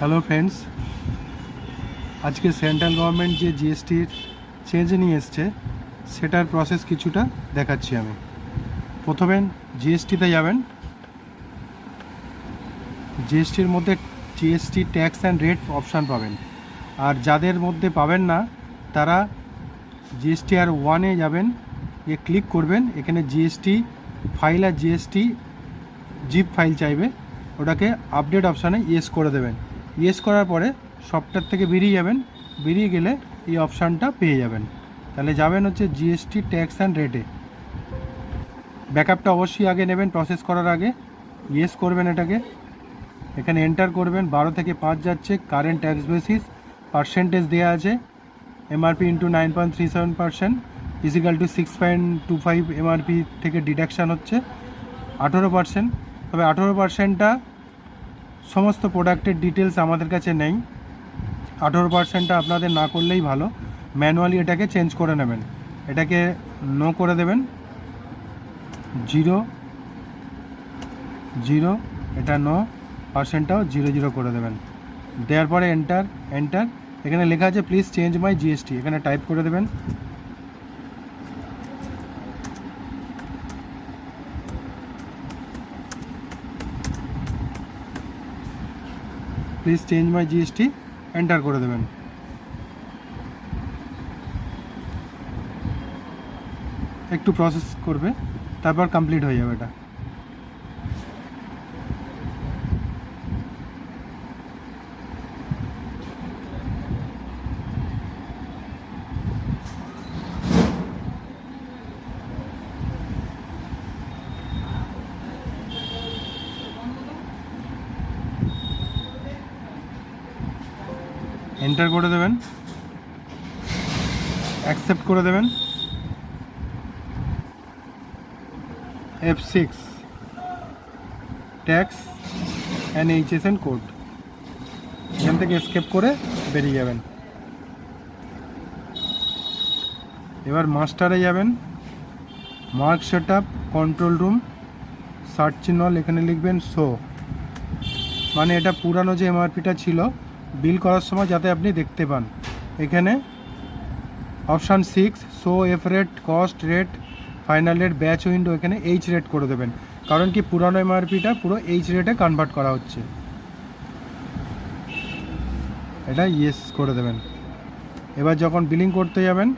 Hello friends, আজকে central government যে জিএসটির change নিয়ে এসছে সেটার প্রসেস কিছুটা দেখাচ্ছি আমি। প্রথমে জিএসটিতে যাবেন। জিএসটির মধ্যে GST tax and rate option পাবেন, আর যাদের মধ্যে পাবেন না তারা জিএসটি আর 1-এ যাবেন, গিয়ে ক্লিক করবেন। এখানে জিএসটি ফাইল আর জিএসটি জিপ ফাইল চাইবে, ওটাকে আপডেট অপশানে ইয়েস করে দেবেন। ইয়েস করার পরে সফটওয়্যার থেকে বেরিয়ে যাবেন। বেরিয়ে গেলে এই অপশানটা পেয়ে যাবেন। তাহলে যাবেন হচ্ছে জিএসটি ট্যাক্স অ্যান্ড রেটে। ব্যাকআপটা অবশ্যই আগে নেবেন প্রসেস করার আগে। ইয়েস করবেন এটাকে, এখানে এন্টার করবেন। 12 থেকে 5 যাচ্ছে, কারেন্ট ট্যাক্স বেসিস, পার্সেন্টেজ দেওয়া আছে MRP into 9.37% is equal to 6.25 MRP থেকে ডিডাকশান হচ্ছে 18%। তবে 18%টা সমস্ত প্রোডাক্টের ডিটেলস আমাদের কাছে নেই। 18%টা আপনাদের না করলেই ভালো, ম্যানুয়ালি এটাকে চেঞ্জ করে নেবেন। এটাকে নো করে দেবেন, 0 এটা নো, পার্সেন্টটাও 0 করে দেবেন। দেওয়ার পরে এন্টার। এখানে লেখা আছে প্লিজ চেঞ্জ মাই জিএসটি, এখানে টাইপ করে দেবেন। Please change my GST, enter করে দেবেন। একটু প্রসেস করবে, তারপর কমপ্লিট হয়ে যাবে এটা। এন্টার করে দেবেন, অ্যাকসেপ্ট করে দেবেন। F6 tax and HSN code, এখান থেকে এসকেপ করে বেরিয়ে যাবেন। এবার মাস্টারে যাবেন, mark set up, control room, search চিহ্ন, এখানে লিখবেন শো, মানে এটা পুরানো যে এমআরপিটা ছিল বিল করার সময় যাতে আপনি দেখতে পান। এখানে option 6 show F rate, cost rate, final rate, batch window, এখানে এইচ রেট করে দেবেন, কারণ কি পুরানো এমআরপিটা পুরো এইচ রেটে কনভার্ট করা হচ্ছে। এটা ইয়েস করে দেবেন। এবার যখন বিলিং করতে যাবেন